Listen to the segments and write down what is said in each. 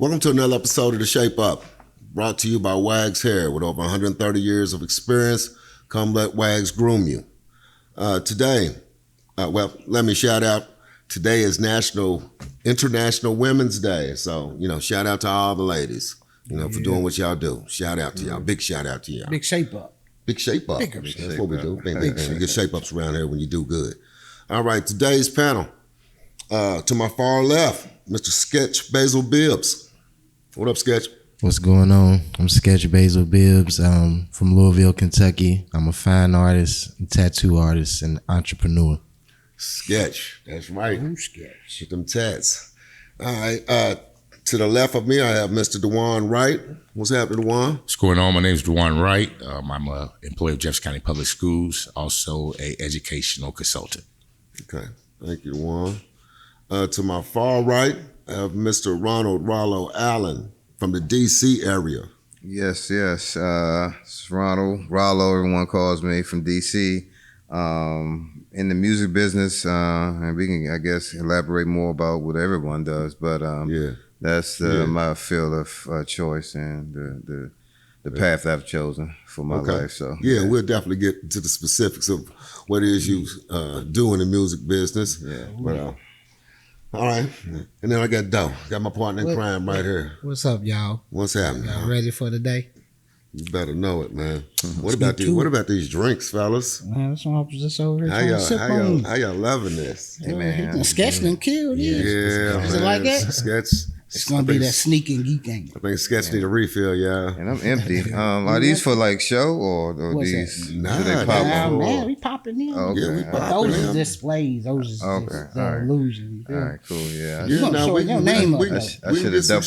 Welcome to another episode of The Shape Up, brought to you by Wags Hair. With over 130 years of experience, come let Wags groom you. Today, let me shout out, today is International Women's Day. So, shout out to all the ladies, for doing what y'all do. Shout out to y'all. Big shout out to y'all. Big shape up. Big shape up. That's what we do. Big we get shape ups around here when you do good. All right, today's panel. To my far left, Mr. Sketch Basil Bibbs. What up, Sketch? What's going on? I'm Sketch Basil Bibbs. From Louisville, Kentucky. I'm a fine artist, tattoo artist, and entrepreneur. Sketch, that's right. Who's Sketch? With them tats. All right. To the left of me, I have Mr. Dewan Wright. What's happening, Dewan? What's going on? My name is Dewan Wright. I'm an employee of Jefferson County Public Schools, also an educational consultant. Okay. Thank you, Dewan. To my far right, I have Mr. Ronald Rollo Allen from the D.C. area. Yes. It's Ronald Rollo, everyone calls me, from D.C. In the music business, and we can, I guess, elaborate more about what everyone does, but that's my field of choice and the path I've chosen for my life. So we'll definitely get into the specifics of what it is you do in the music business. Yeah. But, all right. And then I got Doe. Got my partner in crime right here. What's up, y'all? What's happening? Y'all ready for the day? You better know it, man. What about these drinks, fellas? Man, that's what I was just over here trying to sip on. How y'all loving this? Hey, man. The Sketch done killed it. Yeah, Is man. it like that? Sketch. It's going to be that sneaking geek game. I think Sketch need a refill, yeah. And I'm empty. Are these for like show or What's these? that? Nah, do they pop nah, Man, we popping in. Oh, okay. Yeah, we popping Those in. are displays. Those is Okay, just all right. illusion. All right, cool. Yeah. You gonna show your name up, though.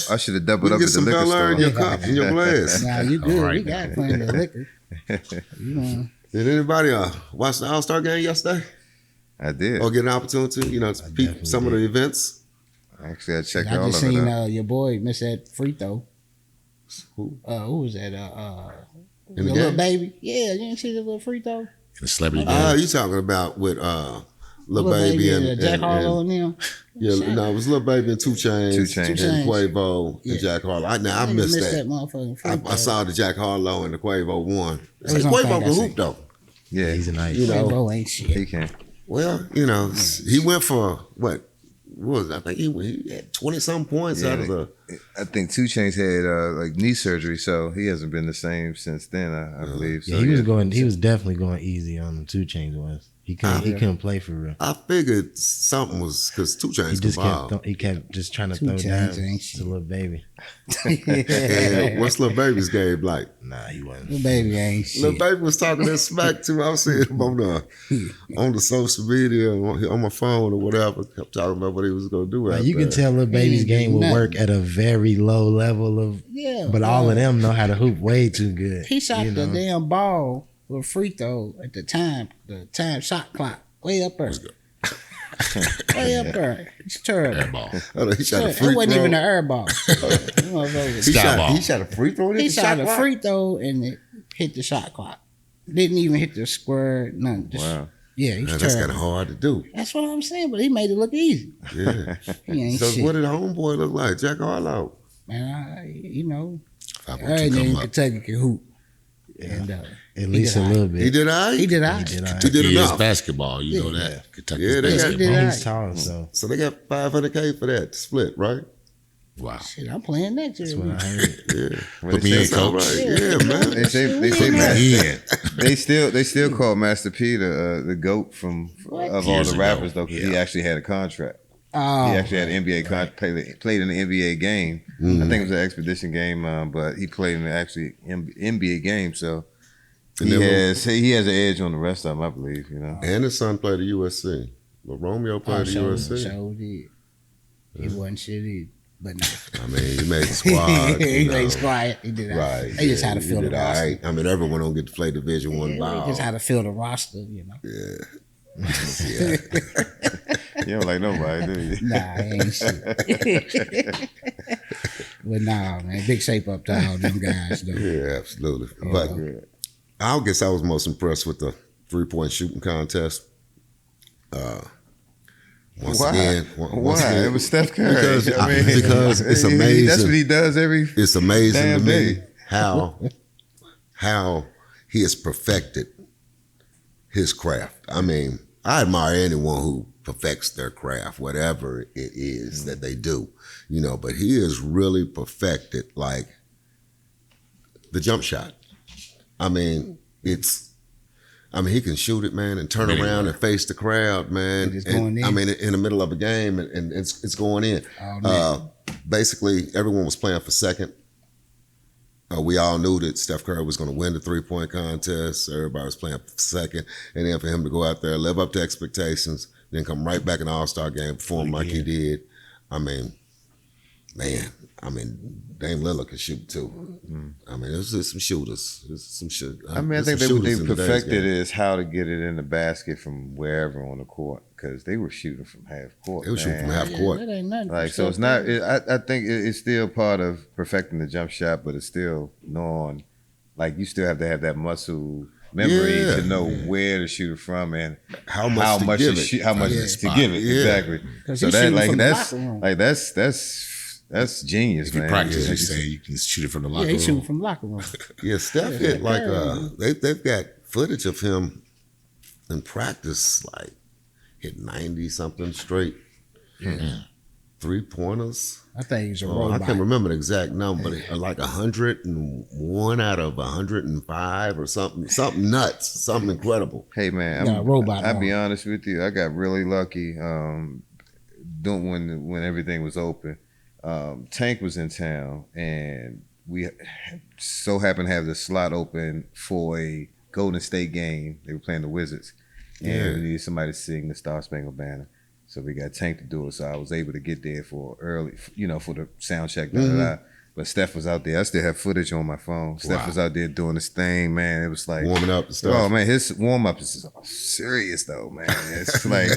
I should have doubled We up get at the some liquor Bel Air in your store. cup, in your glass. Nah, you good. All right, we got plenty of liquor. Did anybody watch the All-Star game yesterday? I did. Or get an opportunity, to peep some of the events? Actually, I checked I all just of it seen out. your boy miss that free throw. Who? Who was that? In the little game? Baby. Yeah, you didn't see the little free throw? And the celebrity game. You talking about with Lil Baby and Jack Harlow and them. it was Lil Baby and 2 Chainz. 2 Chainz. And Quavo and Jack Harlow. I missed that. Motherfucking free I throw. saw the Jack Harlow and the Quavo one. It was on Quavo can fantasy. hoop though. Yeah, He's a nice. Quavo ain't shit. he can. Well, he went for what was it? I think he had 20-some points out of the. I think 2 Chainz had like knee surgery, so he hasn't been the same since then. I believe. So, Yeah, he was definitely going easy on the 2 Chainz ones. He couldn't play for real. I figured something was because 2 Chainz He just can ball. he kept just trying to 2 throw down Chainz ain't shit. to Lil Baby. And what's Lil Baby's game like? Nah, he wasn't. Little Baby ain't shit. Lil Baby was talking that smack to me. I was seeing him on the social media, on my phone or whatever, kept talking about what he was going to do. Like, you can tell Lil Baby's ain't game do will nothing. work at a very low level of. Yeah, But all of them know how to hoop way too good. He shot you the know? damn ball with a free throw at the time shot clock. Way up there. Way up there. It's terrible. Airball. He shot a It free wasn't throw. even an air ball. He shot a free throw. He shot a free throw and it hit the shot clock. Didn't even hit the square. None. Just, Wow. Yeah, he's That's kind terrible. of hard to do. That's what I'm saying, but he made it look easy. Yeah. He ain't So shit. what did homeboy look like? Jack Harlow. Man, Five I on two in come up. Kentucky can hoop. And At least a little bit. He did all right? he did all right. He did all right. He did Kentucky is enough. basketball. You know that. Kentucky Yeah, is they got- basketball. did And all he's right. tall, so So they got $500K for that split, right? Wow. Shit, I'm playing next year. that's what I heard. Yeah. Well, Put they me in, say- All coach. right. Yeah, man. They say Yeah. they still call Master P the GOAT of all Years the ago. rappers though, because he Yeah. actually had a contract. Oh, He actually had an NBA contract, played in the NBA game. I think it was an expedition game, but he played in the actually NBA game. So And he then has an edge on the rest of them, I believe. And his son played at USC. But Romeo played at USC. So did. He wasn't shit either. But no. I mean, he made the squad. he you know. made squad. He did all Right. They just had to He fill the did all roster. right. I mean, everyone don't get to play Division One Yeah, ball. they just had to fill the roster, you know. Yeah. You don't like nobody, do you? Nah, he ain't shit. But nah, man, big shape up to all them guys, though. Yeah, absolutely. But I guess I was most impressed with the 3-point shooting contest. Once Why? again, It was Steph Curry. Because, because it's That's amazing. what he does every. It's amazing damn to me day. how he has perfected his craft. I mean, I admire anyone who perfects their craft, whatever it is that they do, you know, but he has really perfected like the jump shot. I mean, he can shoot it, man, and turn around and face the crowd, man. It's going in. I mean, in the middle of a game, and it's going in. Basically, everyone was playing for second. We all knew that Steph Curry was going to win the three-point contest. Everybody was playing for second. And then for him to go out there, live up to expectations, then come right back in the All-Star game, perform like he did. I mean, man, Dame Lillard could shoot too. I mean, there's just some shooters. I mean, I think what they perfected is how to get it in the basket from wherever on the court, because they were shooting from half court. They were shooting from half court. That ain't nothing. Like, so it's not. I think it's still part of perfecting the jump shot, but it's still knowing, like, you still have to have that muscle memory to know where to shoot it from and how much to give it. How much to give it. Yeah. Exactly. So that's genius, If you man. practice, you say you can shoot it from the locker He room. shooting from locker room. Yeah, Steph hit like they've got footage of him in practice, like hit 90 something straight. Yeah. 3-pointers. I think he's a I robot. can't remember the exact number, but like 101 out of 105 or something nuts, something incredible. Hey man, I'll be honest with you. I got really lucky. When everything was open, Tank was in town, and we so happened to have the slot open for a Golden State game. They were playing the Wizards, and we needed somebody to sing the Star Spangled Banner. So we got Tank to do it. So I was able to get there for early, for the sound check. But Steph was out there. I still have footage on my phone. Steph was out there doing his thing, man. It was like warming up and stuff. Oh man, his warm up is serious though, man. It's like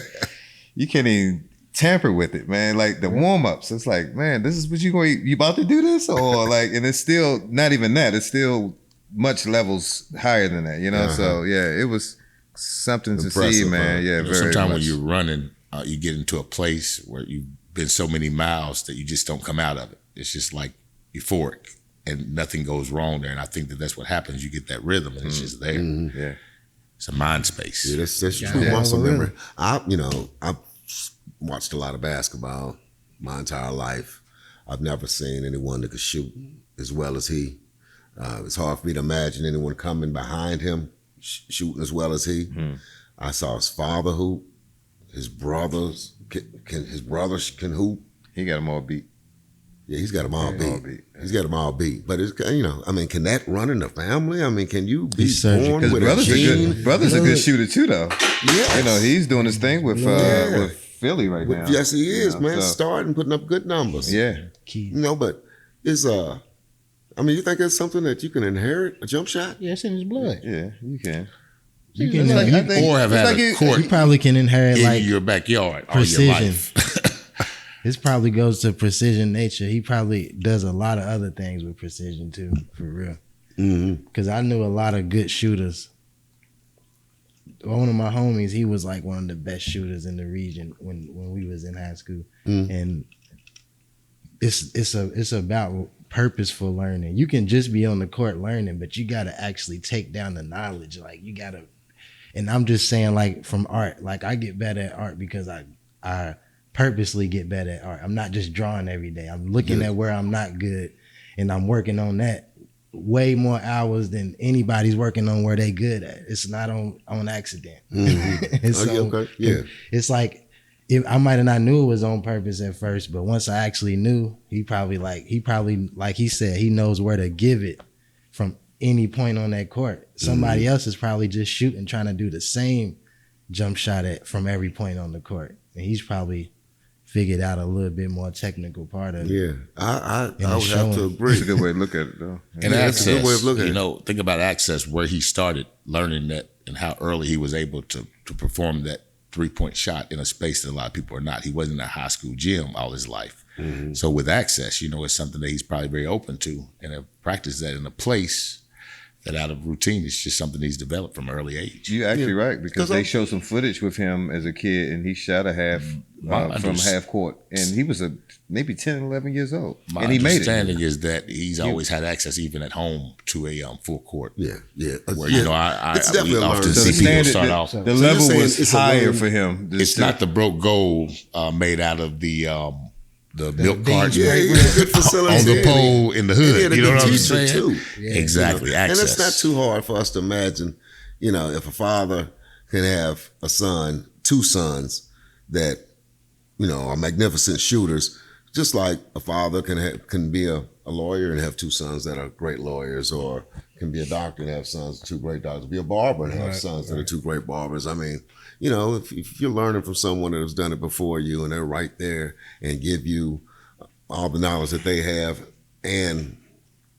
you can't even tamper with it, man. Like the warm ups, it's like, man, this is what you about to do this, or like, and it's still not even that. It's still much levels higher than that, So yeah, it was something to see, man. Yeah, very. Sometimes much. when you're running, you get into a place where you've been so many miles that you just don't come out of it. It's just like euphoric, and nothing goes wrong there. And I think that's what happens. You get that rhythm, and it's just there. Yeah, it's a mind space. Yeah, that's true muscle memory. I've watched a lot of basketball my entire life. I've never seen anyone that could shoot as well as he. It's hard for me to imagine anyone coming behind him shooting as well as he. I saw his father hoop. His brothers can hoop. He got them all beat. Yeah, he's got them all beat. He's got them all beat. But it's can that run in the family? I mean, can you be born with a gene? Brother's a good shooter too, though. Yes. He's doing his thing with Philly right now. Yes, he is, man. Starting putting up good numbers. Yeah. But it's you think it's something that you can inherit, a jump shot? Yeah, it's in his blood. Yeah, you can. You can, or have had a court. You probably can inherit in your backyard precision. All your life. This probably goes to precision nature. He probably does a lot of other things with precision too, for real. Because I knew a lot of good shooters. One of my homies, he was like one of the best shooters in the region when we was in high school, and it's about purposeful learning. You can just be on the court learning, but you got to actually take down the knowledge. Like you got to. And I'm just saying, like, from art, like I get better at art because I purposely get better at art. I'm not just drawing every day. I'm looking at where I'm not good, and I'm working on that way more hours than anybody's working on where they good at. It's not on accident. It's like I might have not knew it was on purpose at first, but once I actually knew, he probably like he said, he knows where to give it from any point on that court. Somebody else is probably just shooting, trying to do the same jump shot from every point on the court. And he's probably figured out a little bit more technical part of it. Yeah, I would have to agree. It's a good way to look at it, though. And access, a good way of looking at it. Think about access, where he started learning that and how early he was able to perform that 3-point shot in a space that a lot of people are not. He wasn't in a high school gym all his life. So with access, it's something that he's probably very open to, and have practiced that in a place that out of routine. It's just something he's developed from early age. You're actually right, because 'Cause they showed some footage with him as a kid, and he shot a half from half court, and he was maybe 10, 11 years old, My and he made it. understanding is that he's always had access, even at home, to a full court. Yeah. Where Yeah. It's we definitely a often learning. So see the people standard, start the, off. the you're level saying was it's a higher learning- for him. It's not the broke gold made out of the milk cart Yeah, he had a good facility. on the pole in the And he hood. had a You know good what I'm teacher, saying? too. Exactly. And Access. it's not too hard for us to imagine, if a father can have a son, two sons that, are magnificent shooters, just like a father can be a lawyer and have two sons that are great lawyers, or can be a doctor and have sons, two great doctors, be a barber and have sons that are two great barbers. I mean, if you're learning from someone that has done it before you and they're right there and give you all the knowledge that they have and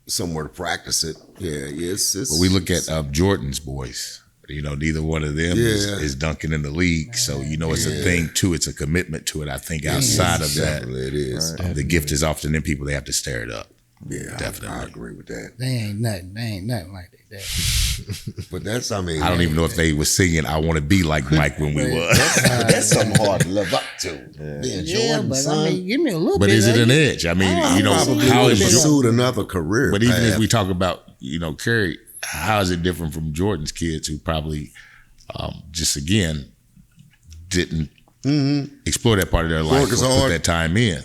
somewhere to practice it, it's Well, we look at Jordan's boys. Neither one of them is dunking in the league. So, it's a thing too. It's a commitment to it. I think outside of that, definitely it is. the gift is often in people. They have to stir it up. Yeah, Definitely. I agree with that. They ain't nothing. They ain't nothing like that. But that's, I I don't even know if they were singing "I Want to Be Like Mike" when we was. that's something hard to live up to. Being Jordan's but son. I mean, give me a little But bit. is it of an edge? I mean, I probably how would have is pursued another career. But even path. as we talk about, Curry, how is it different from Jordan's kids who probably just again didn't explore that part of their life or as put hard. that time in?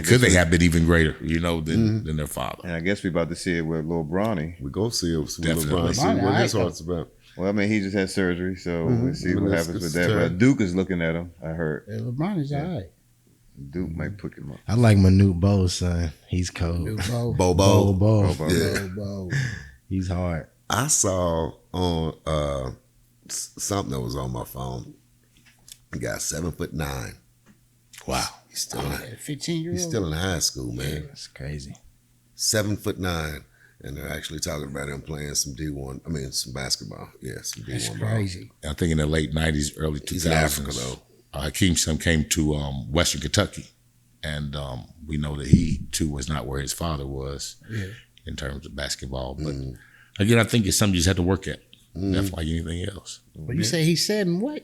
Could they have been even greater? Than their father? And I guess we about to see it with little Bronny. we go see it. Definitely. LeBron, see Bronny, what his I heart's about. Well, I mean, he just had surgery, so we'll see what It's- happens it's with that. terrible. But Duke is looking at him. I heard LeBron is all right. Duke might pick him up. I like Manute Bo's son. He's cold. Bobo. Bo. Yeah. He's hard. I saw on something that was on my phone. He got 7'9". Wow. He's still in, 15-year-old. he's still in high school, man. That's crazy. 7'9", and they're actually talking about him playing some D1. I mean, some basketball. Yeah, some D1 That's ball. crazy. I think in the late '90s, early 2000s, He's in Africa, though. Hakeem's son came to Western Kentucky, and we know that he too was not where his father was in terms of basketball. But again, I think it's something you just have to work at. Definitely like anything else. But you say he's 7 what?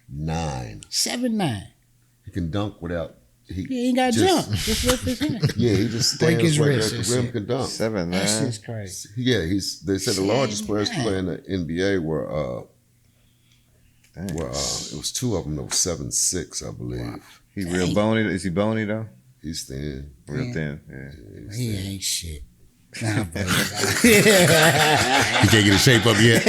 9. 7'9". He can dunk without. He ain't got to just- jump. Just lift his hand. Yeah, he just Break stands his right wrist, there at that's the rim, it. can dunk. 7'9". That's just crazy. Yeah, they said the largest players to play in the NBA were Dang. it was two of them that was 7'6", I believe. He real bony. Is he bony though? He's thin. Real Yeah. thin. Yeah. He ain't shit. Nah, but- He can't get his shape up yet.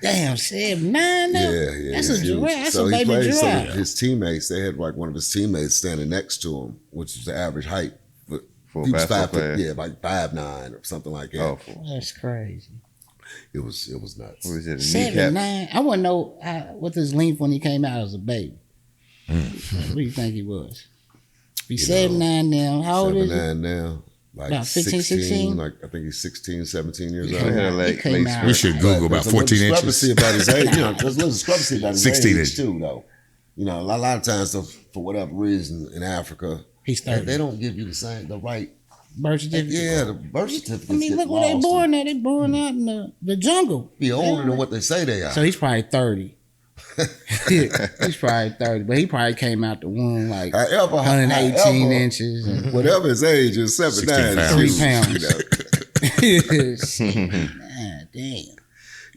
Damn, 7'9" now? Yeah, That's he's a huge. giraffe. That's So a he baby played. So giraffe. his teammates, they had like one of his teammates standing next to him, which is the average height. But For a he was basketball 5 foot, player. yeah, like 5'9" or something like that. Oh, That's crazy. It was nuts. what was it? A kneecap? 7'9". I want to know what his length when he came out as a baby. What do you think he was? He's 7'9" now. How old is he? 7'9" now. Like About 15, 16, 16? like I think he's 16, 17 years He old. came had a out- late- he came late out- spurt. We should Google about There's a 14 little inches. discrepancy about his age. There's a little discrepancy about his 16 age inches. too, though. A lot of times, for whatever reason, in Africa, He's 30. they don't give you the right. Birth certificate. Yeah, the birth certificates. I mean, get look where they lost born and at. They born out in the jungle. Be older than what they say they are. So he's probably 30. He's probably 30, but he probably came out the womb like However, 118 inches and whatever his age is, 7'9", 16 pounds. 3 you know. pounds. God damn.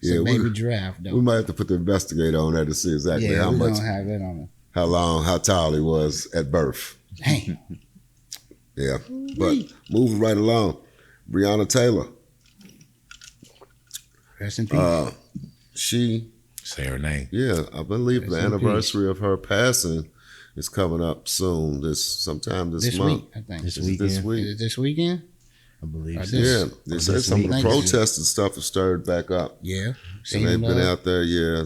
It's Yeah, a baby we giraffe, we though. might have to put the investigator on there to see exactly Yeah, how we much, don't have that on how tall he was at birth. it. Damn. Yeah, but moving right along, Breonna Taylor, Rest in peace. she, Say her name. yeah, I believe Rest the in anniversary of her passing is coming up soon. Sometime this this month. week, I think. This Is it this weekend, week? Is it this weekend? I believe. Or So. Yeah, they said this some of the week. protests and stuff have stirred back up, Yeah. and Seen they've them, been out there. Yeah,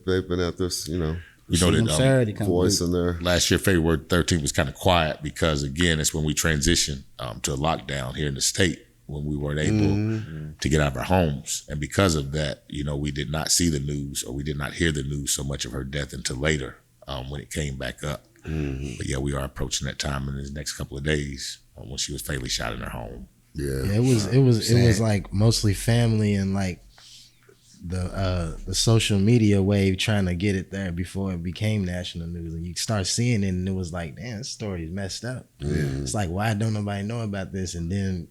they've been out this, You know seen them that Saturday come voicing their. last year, February 13th was kind of quiet because, again, it's when we transitioned to a lockdown here in the state when we weren't able to get out of our homes. And because of that, we did not see the news or we did not hear the news so much of her death until later when it came back up. But yeah, we are approaching that time in the next couple of days when she was fatally shot in her home. Yeah. Yeah, it was like mostly family and like the social media wave trying to get it there before it became national news, and you start seeing it and it was like, damn, this story's messed up. It's like, why don't nobody know about this? And then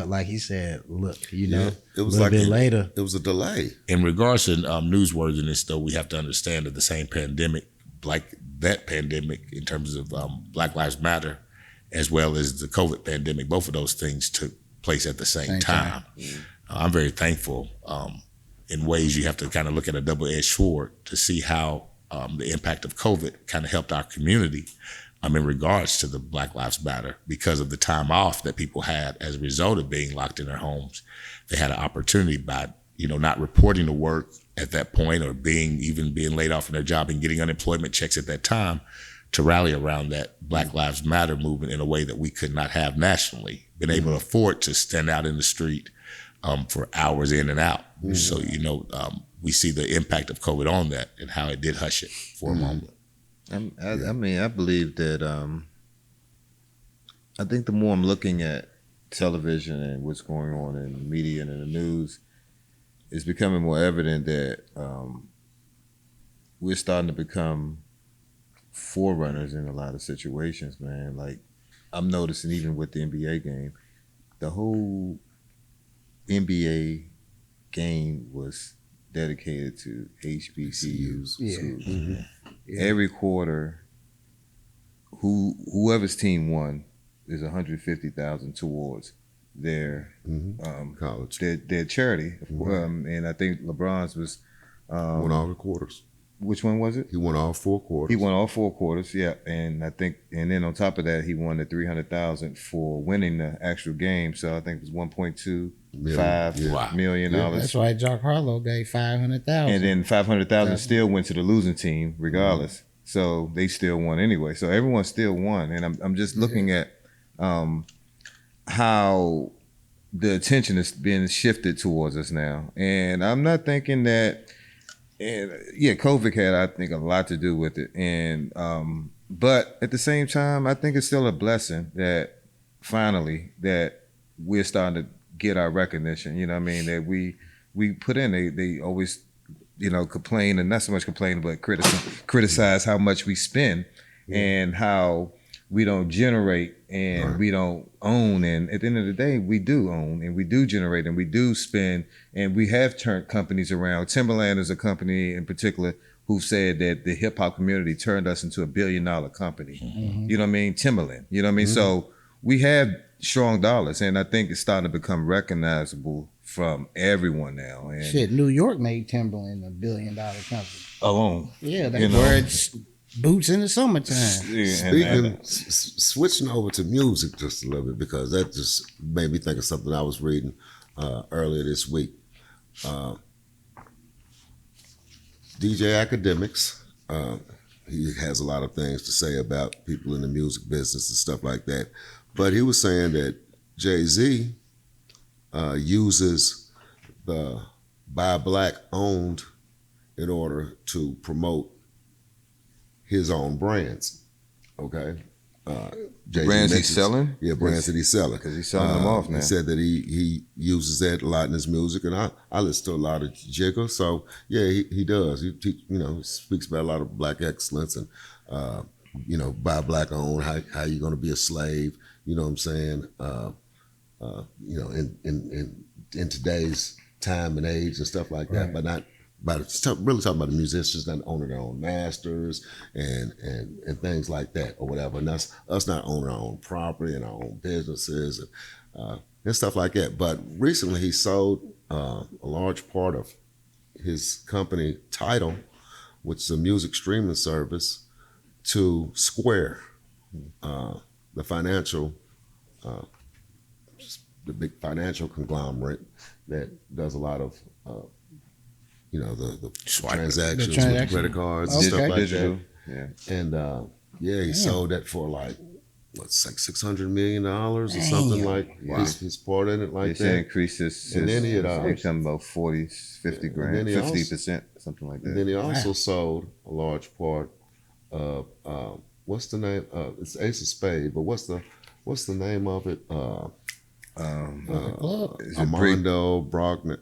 like he said, look, you know, It was a little like bit later. It was a delay. In regards to newsworthiness, though, we have to understand that the same pandemic, like that pandemic in terms of Black Lives Matter, as well as the COVID pandemic, both of those things took place at the same time. I'm very thankful. In ways you have to kind of look at a double-edged sword to see how the impact of COVID kind of helped our community in regards to the Black Lives Matter, because of the time off that people had as a result of being locked in their homes. They had an opportunity by, not reporting to work at that point, or being laid off from their job and getting unemployment checks at that time, to rally around that Black Lives Matter movement in a way that we could not have nationally, been able to afford to stand out in the street for hours in and out. So, we see the impact of COVID on that and how it did hush it for a moment. I mean, I believe that I think the more I'm looking at television and what's going on in the media and in the news, it's becoming more evident that we're starting to become forerunners in a lot of situations, man. Like, I'm noticing even with the NBA game, the whole NBA game was dedicated to HBCUs. Schools. Every quarter, whoever's team won, there's $150,000 towards their college, their charity. And I think LeBron's was won all the quarters. Which one was it? He won all 4 quarters. He won all 4 quarters, yeah. And I think, and then on top of that, he won the $300,000 for winning the actual game. So I think it was $1.25 million. That's why Jock Harlow gave $500,000. And then $500,000 still went to the losing team, regardless. So they still won anyway. So everyone still won. And I'm just looking at how the attention is being shifted towards us now. And I'm not thinking that. And COVID had, I think, a lot to do with it. And but at the same time, I think it's still a blessing that finally that we're starting to get our recognition. You know what I mean? That we put in. They always, complain, and not so much complain, but criticize how much we spend and how we don't generate and we don't own. And at the end of the day, we do own and we do generate and we do spend, and we have turned companies around. Timberland is a company in particular who said that the hip hop community turned us into $1 billion company. You know what I mean? Timberland. You know what I mean? So we have strong dollars, and I think it's starting to become recognizable from everyone now. And shit, New York made Timberland $1 billion company alone. Yeah, they wear boots in the summertime. Switching over to music just a little bit, because that just made me think of something I was reading earlier this week. DJ Academics, he has a lot of things to say about people in the music business and stuff like that. But he was saying that Jay-Z uses the Buy Black owned in order to promote his own brands. Okay. Brands he's selling? Yeah, brands that he's selling. Because he's selling them off now. He said that he uses that a lot in his music, and I listen to a lot of Jigga, so yeah, he does. He speaks about a lot of black excellence and buy black owned, how you're going to be a slave. You know what I'm saying? In today's time and age and stuff like that, but not. But it's really talking about the musicians that own their own masters and things like that or whatever. And that's us not owning our own property and our own businesses and stuff like that. But recently he sold a large part of his company Tidal, which is a music streaming service, to Square, the big financial conglomerate that does a lot of the transactions with credit cards and stuff like that. Yeah. And he sold that for like $600 million or something like his part in it like that. They increased his income about 50 grand, 50%, something like that. And then he also sold a large part of what's the name? It's Ace of Spades, but what's the name of it? Is it Armando Brogna,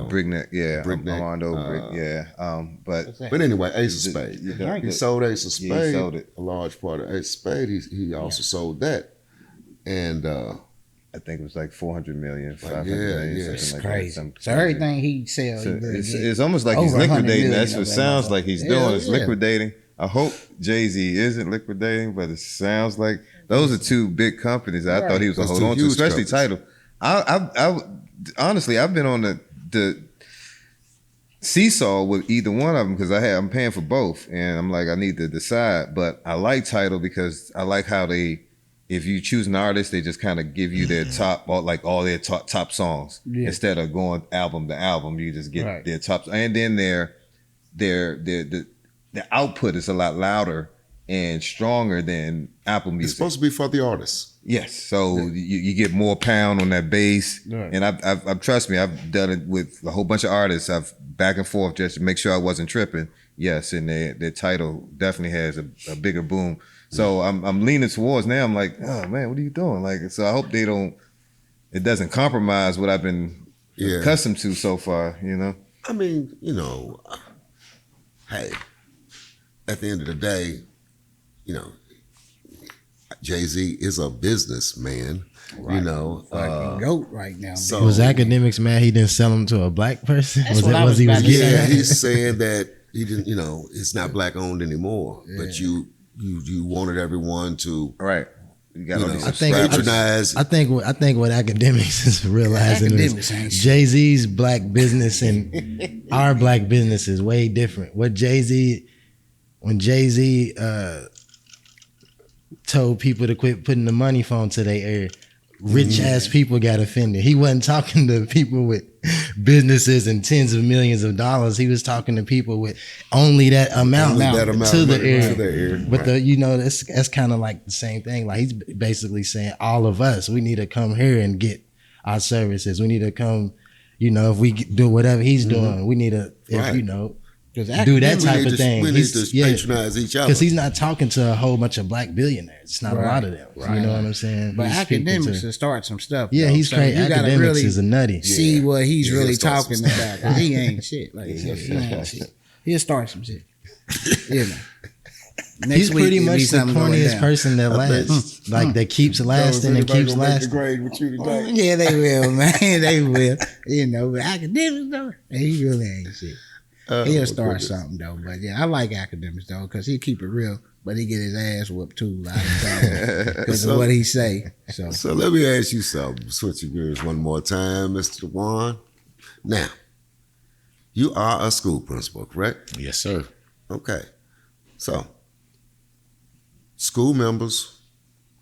Brignac? Yeah, Brignac, Armando yeah. but anyway, Ace of Spades. He sold Ace of Yeah, he Spades. sold it. A large part of Ace of Spades. He also sold that, and I think it was like 400 million, 500 yeah, million, yeah. something It's like crazy. that. Something So crazy. everything he sells, So he better it's, get it's almost like he's over 100 liquidating. million That's what of it that sounds motherfucker. like he's Yeah, doing. It's yeah. liquidating. I hope Jay-Z isn't liquidating, but it sounds like those are two big companies that I thought he was going to Those hold two on to, huge especially companies. Tidal. I honestly, I've been on the seesaw with either one of them because I'm paying for both, and I'm like, I need to decide. But I like Tidal because I like how if you choose an artist, they just kind of give you their top, all their top songs instead of going album to album. You just get their top, and then the output is a lot louder and stronger than Apple Music. it's supposed to be for the artists. Yes, so you get more pound on that bass, Right. and I've trust me, I've done it with a whole bunch of artists. I've back and forth just to make sure I wasn't tripping. Yes, and their title definitely has a bigger boom. So I'm leaning towards now. I'm like, oh man, what are you doing? Like, so I hope it doesn't compromise what I've been accustomed to so far. You know. I mean, hey, at the end of the day, Jay-Z is a businessman. Fucking goat right now. so- So Was Academics mad he didn't sell them to a black person? That's what I was about to getting say. Yeah, at? he's saying that he didn't. It's not black owned anymore. But you wanted everyone to All right. You got all these I think- patronize. I think what Academics is realizing Academics is ain't shit. Jay-Z's black business and our black business is way different. When Jay-Z told people to quit putting the money phone to their ear, rich ass people got offended. He wasn't talking to people with businesses and tens of millions of dollars. He was talking to people with only that amount, Only that amount to of the money ear. to their ear. But that's kind of like the same thing. Like he's basically saying all of us, we need to come here and get our services. We need to come, if we do whatever he's doing, we need to, Right. do that type of thing. We need to patronize each other. Because he's not talking to a whole bunch of black billionaires. It's not a lot of them. You know what I'm saying? But He's speaking Academics to- will start some stuff. Yeah, though. he's So crazy. you gotta Academics really is a nutty. see what he's Yeah, really he'll start talking some about. 'Cause he ain't shit. Like he ain't shit. He'll start some shit. Next He's week, pretty it'll be much the something going corniest down. person that lasts. Like that keeps lasting and keeps lasting. grade with you today. Yeah, they will, man. They will. But Academics though, he really ain't shit. He'll start something though. But yeah, I like Academics though because he keep it real, but he get his ass whooped too a lot of times because of what he say. So let me ask you something. Switching gears one more time, Mr. Dewan. Now, you are a school principal, correct? Yes, sir. Okay. So, school members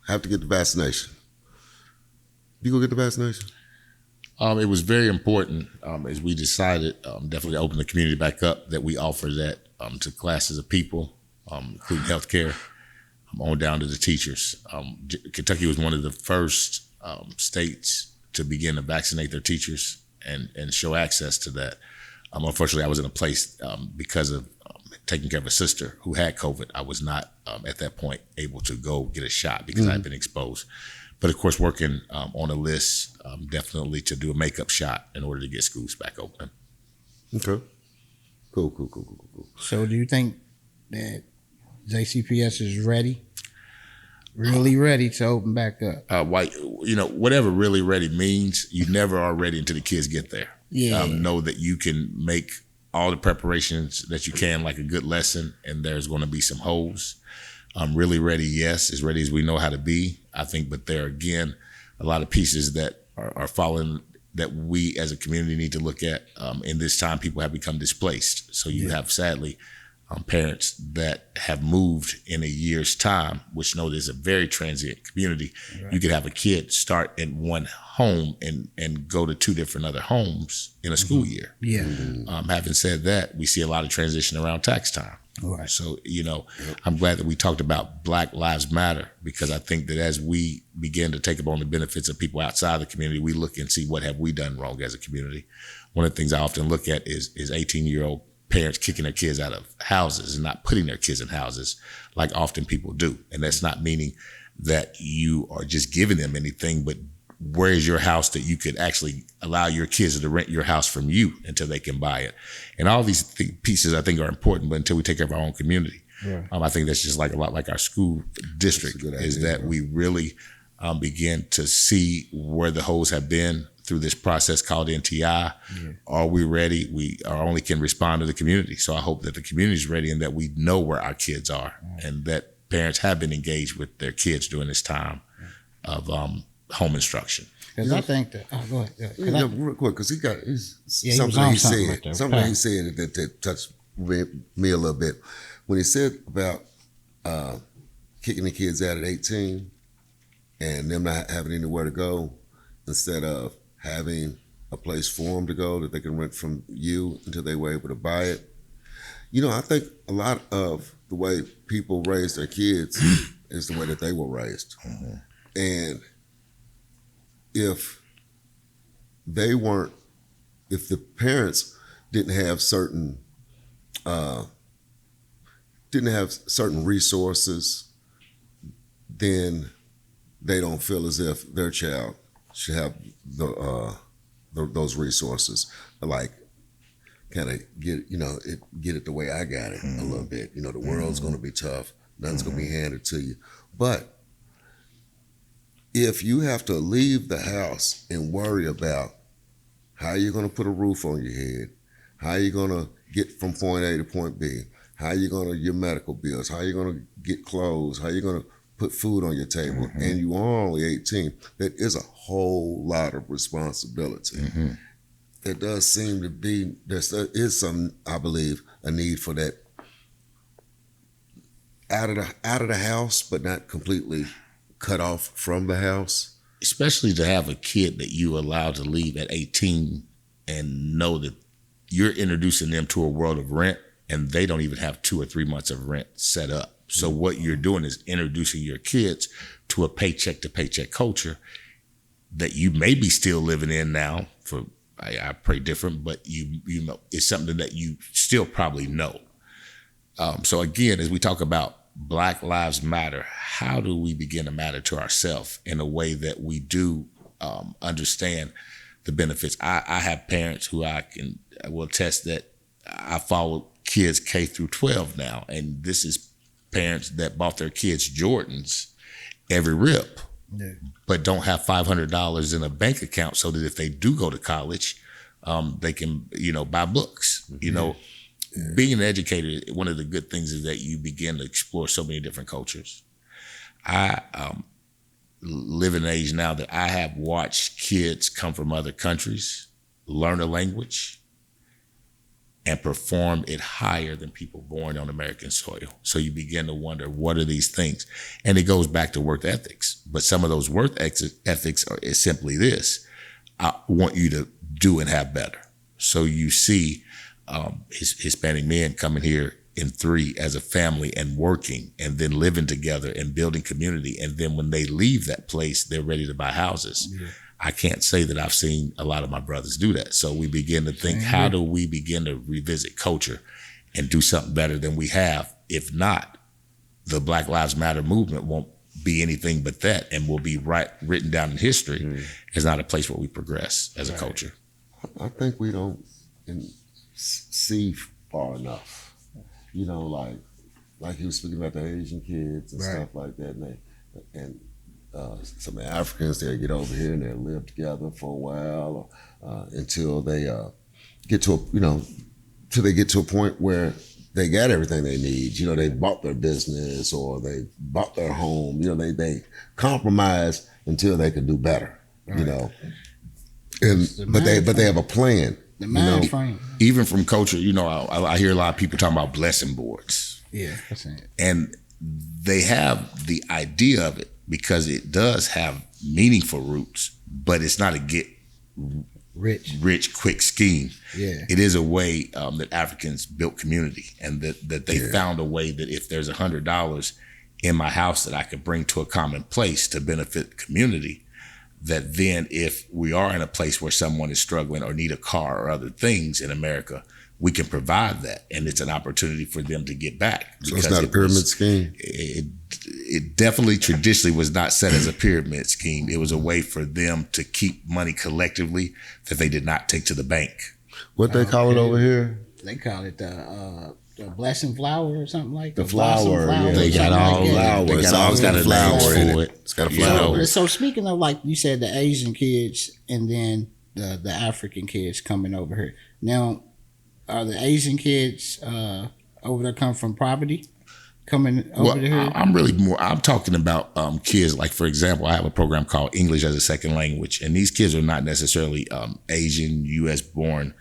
have to get the vaccination. You go get the vaccination? It was very important as we decided definitely to open the community back up that we offer that to classes of people, including healthcare, on down to the teachers. Kentucky was one of the first states to begin to vaccinate their teachers and show access to that. Unfortunately, I was in a place because of taking care of a sister who had COVID. I was not at that point able to go get a shot because I had been exposed. But of course, working on a list definitely to do a makeup shot in order to get schools back open. Okay. Cool. So do you think that JCPS is ready? Really ready to open back up? Whatever really ready means, you never are ready until the kids get there. Yeah. Know that you can make all the preparations that you can, like a good lesson, and there's going to be some holes. Really ready, yes, as ready as we know how to be, I think, but there are, again, a lot of pieces that are falling that we as a community need to look at. In this time, people have become displaced. So you have, sadly, parents that have moved in a year's time, which know there's a very transient community. Right. You could have a kid start in one home and go to two different other homes in a school year. Yeah. Having said that, we see a lot of transition around tax time. Right. So, I'm glad that we talked about Black Lives Matter, because I think that as we begin to take upon the benefits of people outside the community, we look and see what have we done wrong as a community. One of the things I often look at is 18-year-old parents kicking their kids out of houses and not putting their kids in houses like often people do. And that's not meaning that you are just giving them anything, but where is your house that you could actually allow your kids to rent your house from you until they can buy it? And all these pieces I think are important, but until we take care of our own community, I think that's just like a lot like our school district is that we really begin to see where the holes have been through this process called NTI. Are we ready? We only can respond to the community. So I hope that the community is ready and that we know where our kids are and that parents have been engaged with their kids during this time of home instruction. Because I think that. Oh, go ahead. Real quick, because he was something on he something said, right there. something he said that touched me a little bit when he said about kicking the kids out at 18 and them not having anywhere to go instead of having a place for them to go that they can rent from you until they were able to buy it. You know, I think a lot of the way people raise their kids is the way that they were raised. And if the parents didn't have certain resources, then they don't feel as if their child should have those resources. Like, kind of get it the way I got it a little bit. You know, the world's going to be tough. Nothing's going to be handed to you. But if you have to leave the house and worry about how you're going to put a roof on your head, how you're going to get from point A to point B, how you're going to your medical bills, how you're going to get clothes, how you're going to put food on your table, and you are only 18, that is a whole lot of responsibility. There does seem to be, there is some, I believe, a need for that out of the house, but not completely cut off from the house. Especially to have a kid that you allow to leave at 18 and know that you're introducing them to a world of rent and they don't even have 2 or 3 months of rent set up. So what you're doing is introducing your kids to a paycheck to paycheck culture that you may be still living in now. I pray different, but you know it's something that you still probably know. So again, as we talk about Black Lives Matter, how do we begin to matter to ourselves in a way that we do understand the benefits? I have parents who I will attest that I follow kids K through 12 now, and this is parents that bought their kids Jordans every rip, but don't have $500 in a bank account so that if they do go to college, they can, buy books. Being an educator, one of the good things is that you begin to explore so many different cultures. I live in an age now that I have watched kids come from other countries, learn a language, and perform it higher than people born on American soil. So you begin to wonder, what are these things? And it goes back to work ethics. But some of those work ethics is simply this: I want you to do and have better. So you see Hispanic men coming here in 3 as a family and working and then living together and building community. And then when they leave that place, they're ready to buy houses. I can't say that I've seen a lot of my brothers do that. So we begin to think, how do we begin to revisit culture and do something better than we have? If not, the Black Lives Matter movement won't be anything but that, and will be written down in history as not a place where we progress as a culture. I think we don't see far enough. Like he was speaking about the Asian kids and stuff like that, and some Africans, they'll get over here and they'll live together for a while until they get to a point where they got everything they need. They bought their business or they bought their home. They compromise until they can do better. But they have a plan. The mind frame. Even from culture, I hear a lot of people talking about blessing boards. Yeah, that's it. And they have the idea of it because it does have meaningful roots, but it's not a get rich quick scheme. Yeah. It is a way that Africans built community, and that they found a way that if there's $100 in my house that I could bring to a common place to benefit the community, that then if we are in a place where someone is struggling or need a car or other things in America, we can provide that, and it's an opportunity for them to get back. So it's not a pyramid scheme? It definitely traditionally was not set as a pyramid scheme. It was a way for them to keep money collectively that they did not take to the bank. What they call it over here? They call it the blessing flower or something like that. The flower, yeah. They got all flower. They It's got all always got kind a of flower names in for it. it. It's got a You flower. know? So speaking of, like you said, the Asian kids and then the African kids coming over here. Now, are the Asian kids over there come from poverty? Coming over here? I'm talking about kids, like, for example, I have a program called English as a Second Language, and these kids are not necessarily Asian, U.S. born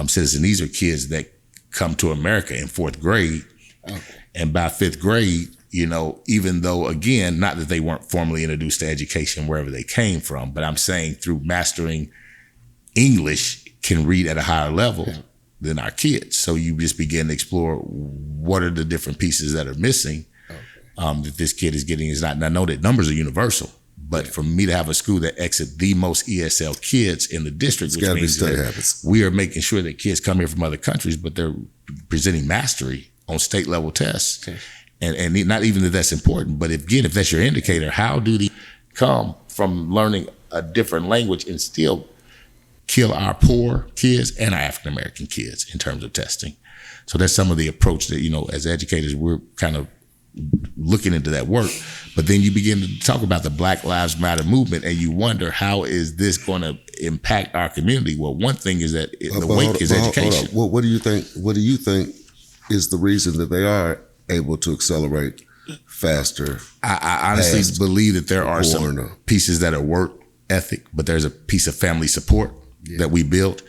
citizens. These are kids that come to America in 4th grade. Okay. And by 5th grade, you know, even though, again, not that they weren't formally introduced to education wherever they came from, but I'm saying through mastering English can read at a higher level than our kids. So you just begin to explore what are the different pieces that are missing that this kid is getting. Is not. And I know that numbers are universal, but for me to have a school that exits the most ESL kids in the district, which means that we are making sure that kids come here from other countries, but they're presenting mastery on state level tests. Okay. And not even that that's important, but if that's your indicator, how do they come from learning a different language and still kill our poor kids and our African American kids in terms of testing? So that's some of the approach that, you know, as educators, we're kind of looking into that work. But then you begin to talk about the Black Lives Matter movement, and you wonder, how is this going to impact our community? Well, one thing is that the wake is education. What do you think? What do you think is the reason that they are able to accelerate faster? I honestly believe that there are some pieces that are work ethic, but there's a piece of family support that we built.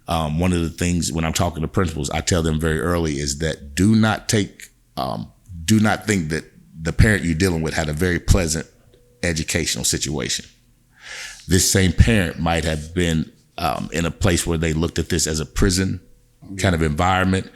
One of the things when I'm talking to principals, I tell them very early is that do not think that the parent you're dealing with had a very pleasant educational situation. This same parent might have been in a place where they looked at this as a prison kind of environment.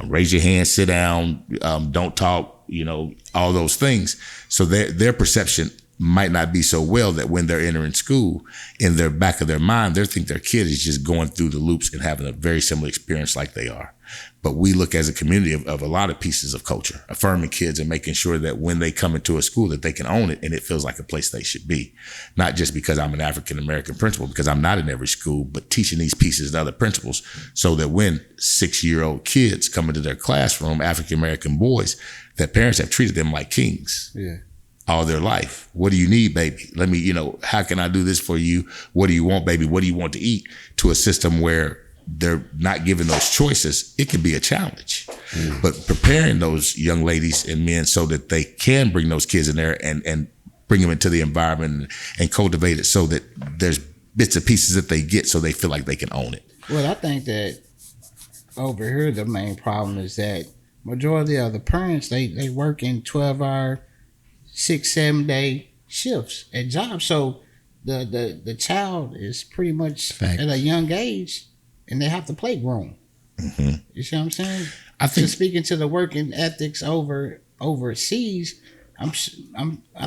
Raise your hand, sit down, don't talk, you know, all those things. So their perception might not be so well that when they're entering school, in their back of their mind, they think their kid is just going through the loops and having a very similar experience like they are. But we look as a community of a lot of pieces of culture, affirming kids and making sure that when they come into a school that they can own it and it feels like a place they should be. Not just because I'm an African-American principal, because I'm not in every school, but teaching these pieces to other principals so that when 6-year-old kids come into their classroom, African-American boys, that parents have treated them like kings. Yeah. All their life. What do you need, baby? Let me, you know, how can I do this for you? What do you want, baby? What do you want to eat? To a system where they're not given those choices, it can be a challenge. But preparing those young ladies and men so that they can bring those kids in there and bring them into the environment and cultivate it so that there's bits and pieces that they get so they feel like they can own it. Well, I think that over here, the main problem is that majority of the parents, they work in 12-hour 6-7 day shifts at jobs, so the child is pretty much at a young age, and they have to play grown. Mm-hmm. You see what I'm saying? I think speaking to the working ethics overseas, I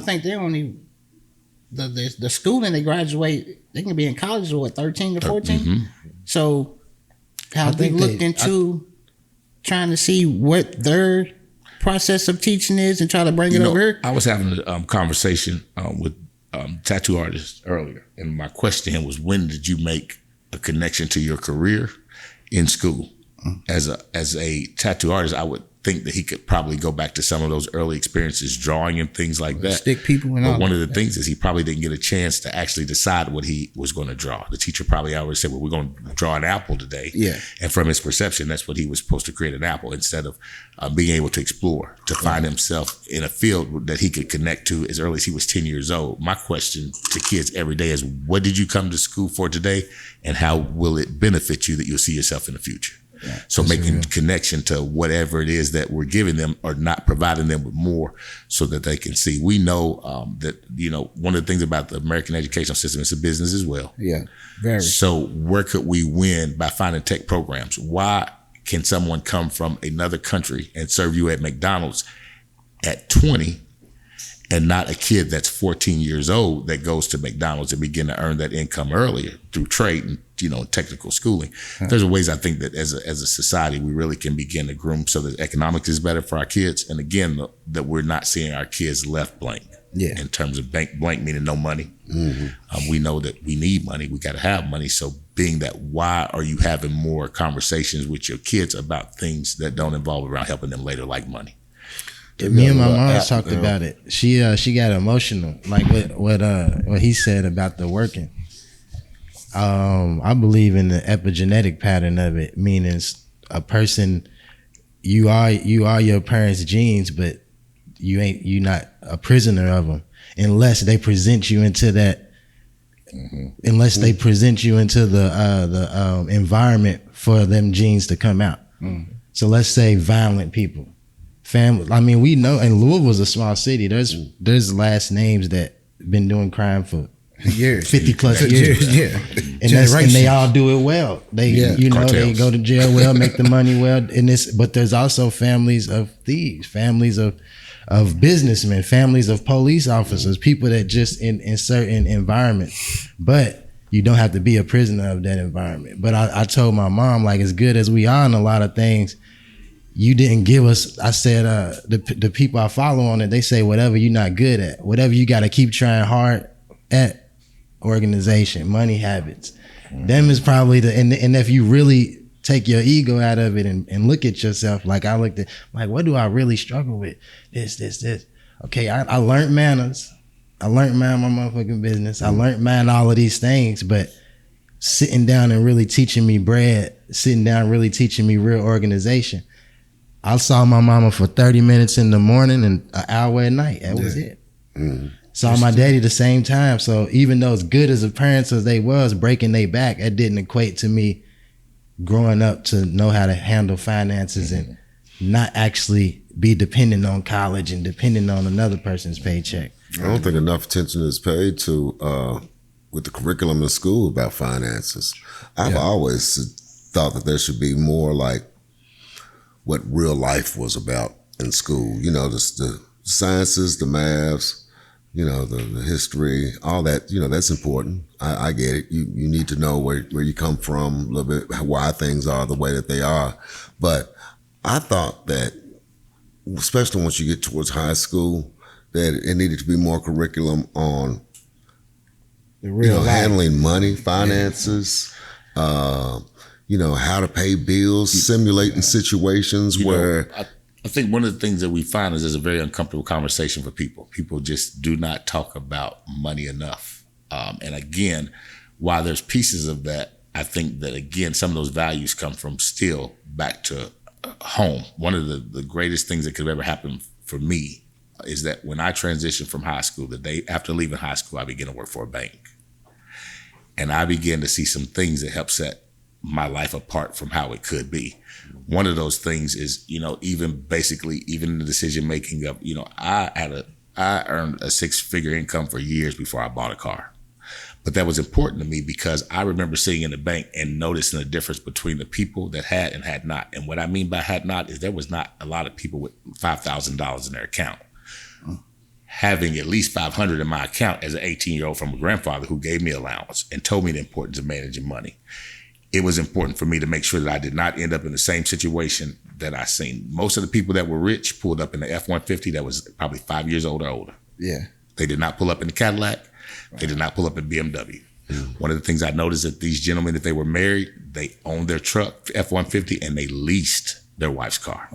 think they only the schooling they graduate, they can be in college at 13 to 14. Mm-hmm. So have they looked into trying to see what their process of teaching is and try to bring it over here? I was having a conversation with tattoo artist earlier, and my question to him was, when did you make a connection to your career in school? As a tattoo artist, I would think that he could probably go back to some of those early experiences, drawing and things like that. Stick people and all. But one of the things is he probably didn't get a chance to actually decide what he was going to draw. The teacher probably always said, well, we're going to draw an apple today. Yeah. And from his perception, that's what he was supposed to create, an apple, instead of being able to explore, to find himself in a field that he could connect to as early as he was 10 years old. My question to kids every day is, what did you come to school for today? And how will it benefit you that you'll see yourself in the future? Yeah, so making connection to whatever it is that we're giving them, or not providing them with more so that they can see. We know that, you know, one of the things about the American educational system, it's a business as well. Yeah, very. So where could we win by finding tech programs? Why can someone come from another country and serve you at McDonald's at 20 and not a kid that's 14 years old that goes to McDonald's and begin to earn that income earlier through trade and technical schooling. There's ways I think that as a society, we really can begin to groom so that economics is better for our kids. And again, that we're not seeing our kids left blank. Yeah. In terms of blank meaning no money. We know that we need money. We got to have money. So being that, why are you having more conversations with your kids about things that don't involve around helping them later, like money? Me and my mom talked about it. She got emotional, like what he said about the working. I believe in the epigenetic pattern of it, meaning a person, you are your parents' genes, but you're not a prisoner of them unless they present you into that. Unless they present you into the environment for them genes to come out. So let's say violent people, family. I mean, we know, and Louisville's a small city. There's last names that been doing crime for years, 50 plus years. Yeah, and they all do it well. They, Cartels. they go to jail well, make the money well. But there's also families of thieves, families of businessmen, families of police officers, people that just in certain environments. But you don't have to be a prisoner of that environment. But I told my mom, like, as good as we are in a lot of things, you didn't give us. I said, the people I follow on it, they say whatever you're not good at, whatever you got to keep trying hard at. Organization, money habits, them is probably and if you really take your ego out of it and look at yourself, like I looked at, like, what do I really struggle with? This. Okay, I learned manners. I learned my motherfucking business. I learned all of these things, but sitting down and really teaching me really teaching me real organization. I saw my mama for 30 minutes in the morning and an hour at night. That was it. Saw my daddy the same time. So even though as good as a parents as they was, breaking their back, that didn't equate to me growing up to know how to handle finances and not actually be dependent on college and dependent on another person's paycheck. I don't think enough attention is paid to with the curriculum in school about finances. I've always thought that there should be more like what real life was about in school. The sciences, the maths, the history, all that, that's important. I get it. You need to know where you come from, a little bit, why things are the way that they are. But I thought that, especially once you get towards high school, that it needed to be more curriculum on the real life. Handling money, finances, how to pay bills, simulating situations where... I think one of the things that we find is there's a very uncomfortable conversation for people. People just do not talk about money enough. And again, while there's pieces of that, I think that, again, some of those values come from still back to home. One of the greatest things that could have ever happened for me is that when I transitioned from high school, the day after leaving high school, I began to work for a bank. And I began to see some things that helped set my life apart from how it could be. One of those things is, even in the decision making of, I earned a 6-figure income for years before I bought a car. But that was important to me because I remember sitting in the bank and noticing the difference between the people that had and had not. And what I mean by had not is there was not a lot of people with $5,000 in their account. Having at least $500 in my account as an 18-year-old from a grandfather who gave me allowance and told me the importance of managing money. It was important for me to make sure that I did not end up in the same situation that I seen. Most of the people that were rich pulled up in the F-150 that was probably 5 years old or older. Yeah. They did not pull up in the Cadillac. Right. They did not pull up in BMW. One of the things I noticed that these gentlemen, if they were married, they owned their truck, F-150, and they leased their wife's car.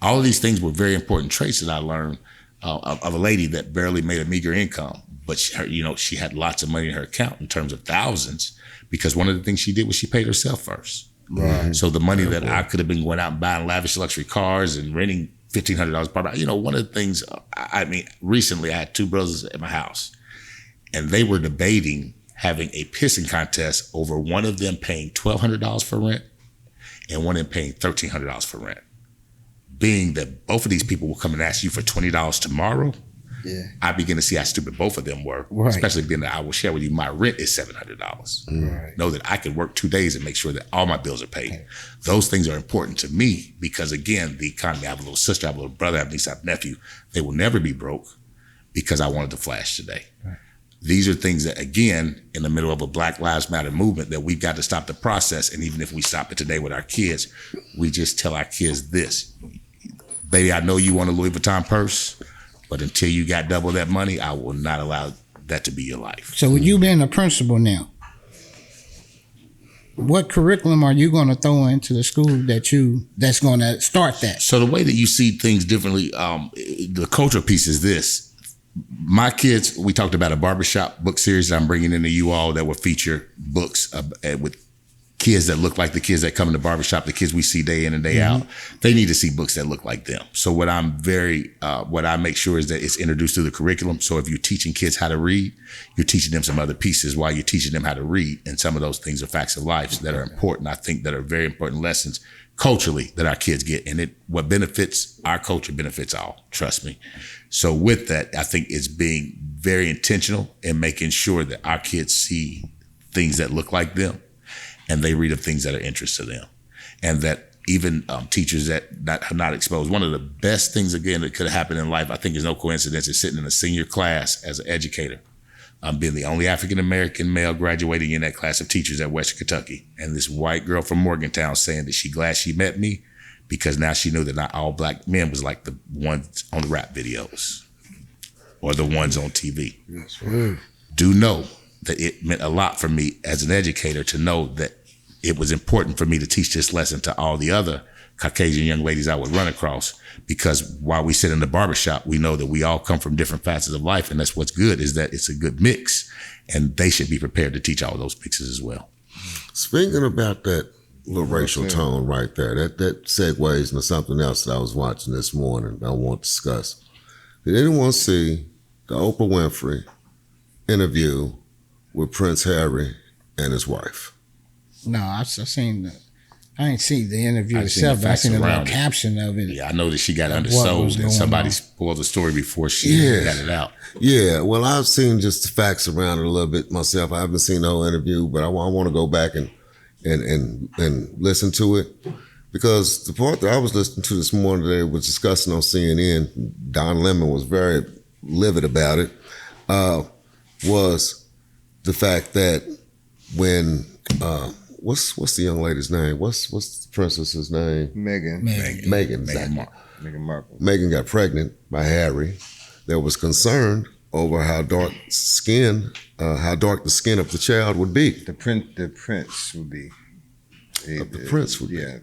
All of these things were very important traits that I learned of a lady that barely made a meager income, but she had lots of money in her account in terms of thousands, because one of the things she did was she paid herself first. Right. So the money that I could have been going out and buying lavish luxury cars and renting $1,500 per, one of the things, recently I had 2 brothers at my house, and they were debating having a pissing contest over one of them paying $1,200 for rent and one of them paying $1,300 for rent. Being that both of these people will come and ask you for $20 tomorrow, I begin to see how stupid both of them were, especially being that I will share with you my rent is $700. Right. Know that I can work 2 days and make sure that all my bills are paid. Okay. Those things are important to me because, again, the economy, I have a little sister, I have a little brother, I have a niece, I have a nephew. They will never be broke because I wanted to flash today. Right. These are things that, again, in the middle of a Black Lives Matter movement, that we've got to stop the process. And even if we stop it today with our kids, we just tell our kids this: baby, I know you want a Louis Vuitton purse, but until you got double that money, I will not allow that to be your life. So with you being a principal now, what curriculum are you going to throw into the school that's going to start that? So the way that you see things differently, the cultural piece is this. My kids, we talked about a barbershop book series that I'm bringing into you all that will feature books with kids that look like the kids that come in the barbershop, the kids we see day in and day out. They need to see books that look like them. So what I make sure is that it's introduced through the curriculum. So if you're teaching kids how to read, you're teaching them some other pieces while you're teaching them how to read. And some of those things are facts of life that are important. I think that are very important lessons culturally that our kids get. And what benefits our culture benefits all. Trust me. So with that, I think it's being very intentional in making sure that our kids see things that look like them, and they read of things that are interest to them. And that even teachers that are not exposed. One of the best things, again, that could have happened in life, I think is no coincidence, is sitting in a senior class as an educator, being the only African-American male graduating in that class of teachers at Western Kentucky. And this white girl from Morgantown saying that she's glad she met me because now she knew that not all black men was like the ones on the rap videos or the ones on TV. That's right. Do know that it meant a lot for me as an educator to know that it was important for me to teach this lesson to all the other Caucasian young ladies I would run across, because while we sit in the barbershop, we know that we all come from different facets of life. And that's what's good, is that it's a good mix, and they should be prepared to teach all those mixes as well. Speaking about that little racial tone right there, that segues into something else that I was watching this morning that I want to discuss. Did anyone see the Oprah Winfrey interview with Prince Harry and his wife? No, I seen I ain't seen the interview I've seen itself, the but I facts seen the little around it. caption of it. Yeah, I know that she got What undersold was and going somebody on. spoiled the story before she got it out. Yeah, well, I've seen just the facts around it a little bit myself. I haven't seen the whole interview, but I want to go back and listen to it, because the part that I was listening to this morning, they was discussing on CNN. Don Lemon was very livid about it. Was the fact that when what's the young lady's name? What's the princess's name? Megan. Megan. Exactly. Meghan Markle. Megan got pregnant by Harry. There was concern over how dark the skin of the child would be. The prince would be. The prince would be. Yeah.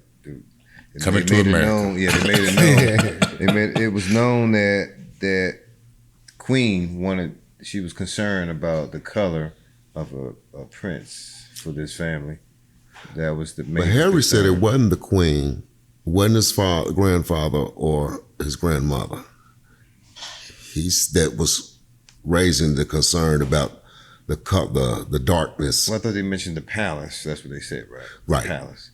Coming to made it America. known, yeah, they made it known. It was known that Queen she was concerned about the color of a prince for this family. That was the main. But Harry concern. said it wasn't the Queen, wasn't his grandfather or his grandmother. That was raising the concern about the darkness. Well, I thought they mentioned the palace. That's what they said, right? Right. The palace.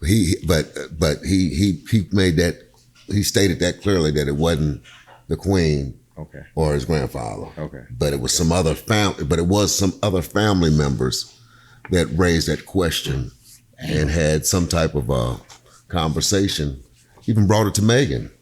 But he made that, he stated that clearly, that it wasn't the Queen Okay. or his grandfather. Okay. But it was some other family members that raised that question and had some type of a conversation. Even brought it to Megan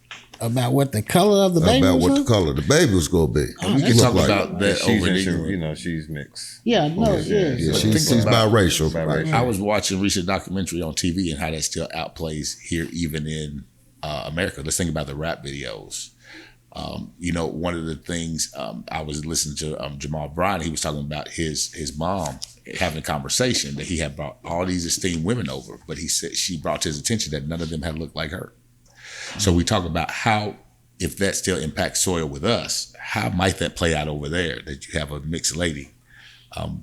About what the color of the baby about was? what the color of the baby was going to be. We can talk about that She's over she's mixed. Yeah, no, Yeah, But she's think about- biracial. Biracial. I was watching a recent documentary on TV and how that still outplays here, even in America. Let's think about the rap videos. One of the things I was listening to Jamal Bryant, he was talking about his mom having a conversation that he had brought all these esteemed women over, but he said she brought to his attention that none of them had looked like her. So we talk about how, if that still impacts soil with us, how might that play out over there, that you have a mixed lady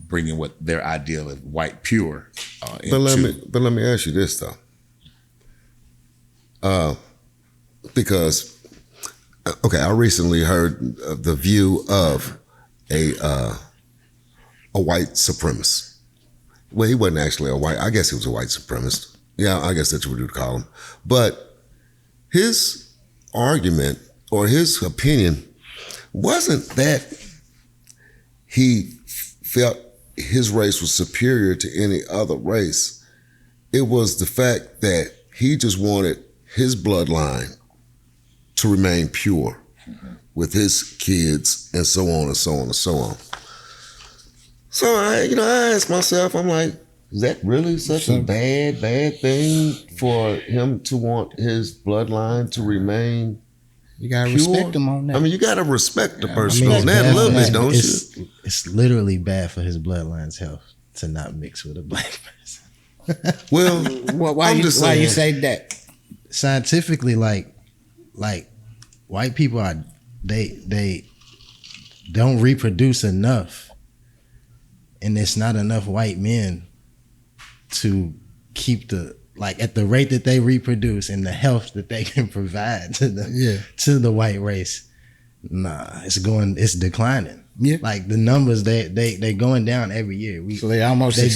bringing what their ideal of white pure But let me ask you this though, because I recently heard the view of a white supremacist. Well, he wasn't actually a white. I guess he was a white supremacist. Yeah, I guess that's what you would call him. But his argument or his opinion wasn't that he felt his race was superior to any other race. It was the fact that he just wanted his bloodline to remain pure with his kids and so on and so on and so on. So I asked myself, I'm like, is that really such a bad thing for him to want his bloodline to remain You gotta pure? respect him on that. I mean, you gotta respect the person it's on that a bad little for bit, his- don't you? It's literally bad for his bloodline's health to not mix with a black person. Well, why I'm you just why you saying. say that? Scientifically, like white people are they don't reproduce enough, and there's not enough white men to keep at the rate that they reproduce and the health that they can provide to the white race. Nah, it's declining. Yeah. Like the numbers they going down every year. So they're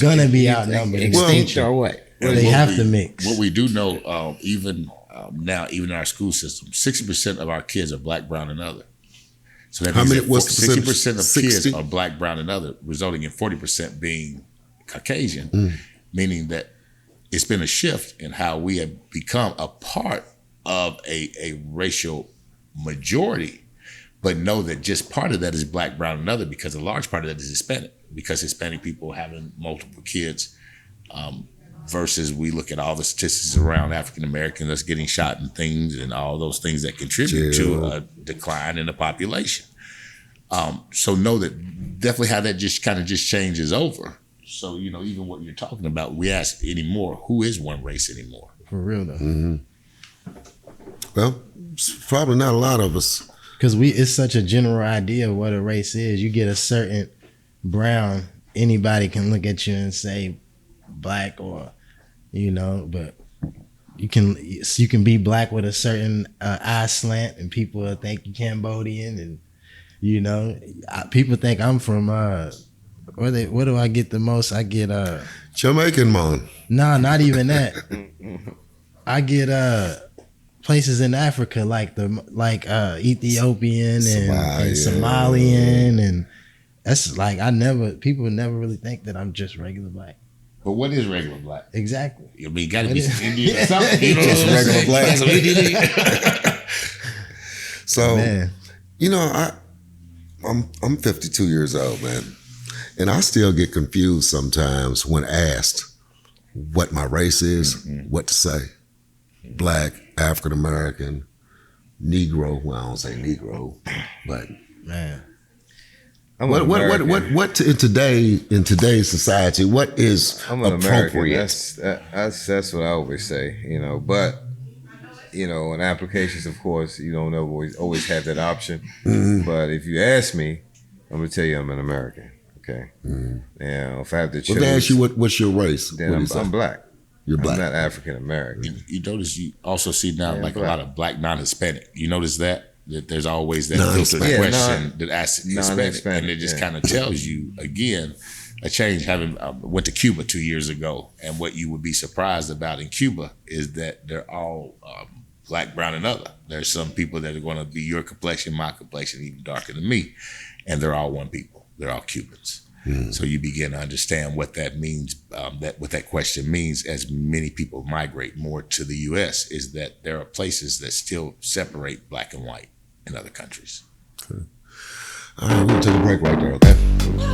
gonna be outnumbered. extinct or what? They have to mix. What we do know, even now, even in our school system, 60% of our kids are black, brown, and other. So that How means many- that what's the 60% of 60? kids are black, brown, and other, resulting in 40% being Caucasian, meaning that it's been a shift in how we have become a part of a racial majority, but know that just part of that is black, brown, and other, because a large part of that is Hispanic, because Hispanic people having multiple kids, versus we look at all the statistics around African Americans that's getting shot and things and all those things that contribute to a decline in the population. So know that definitely how that just kind of just changes over. So, even what you're talking about, we ask anymore, who is one race anymore? For real though. Mm-hmm. Well, it's probably not a lot of us. Because it's such a general idea of what a race is. You get a certain brown, anybody can look at you and say black, or but you can be black with a certain eye slant, and people will think you Cambodian, and people think I'm from what do I get the most? I get Jamaican man. no, not even that. I get places in Africa like Ethiopian and Somalian, and that's like people never really think that I'm just regular black. But what is regular black? Exactly. I mean, you got to be some Indian or something. You know Just what I'm regular saying? black. So, Man. I'm 52 years old, man, and I still get confused sometimes when asked what my race is, what to say. Black, African American, Negro. Well, I don't say Negro, but Man. I'm an American. what in today's society, what is I'm an American. appropriate? That's what I always say, But in applications, of course, you don't always have that option. But if you ask me, I'm gonna tell you I'm an American. Okay. Now, if I have to choose, Well, they ask you what's your race, then what do you say? I'm black. You're black. I'm not African American. You notice you also see now Yeah, like black. a lot of black non-Hispanic. You notice that there's always that filtered Non-Hispanic. question that asks Hispanic, non-Hispanic, and it just yeah. kind of tells you again a change. Having went to Cuba 2 years ago, and what you would be surprised about in Cuba is that they're all black, brown, and other. There's some people that are going to be your complexion, my complexion, even darker than me, and they're all one people. They're all Cubans. So you begin to understand what that means, what that question means as many people migrate more to the U.S., is that there are places that still separate black and white in other countries. All right, we'll take a break right there, okay?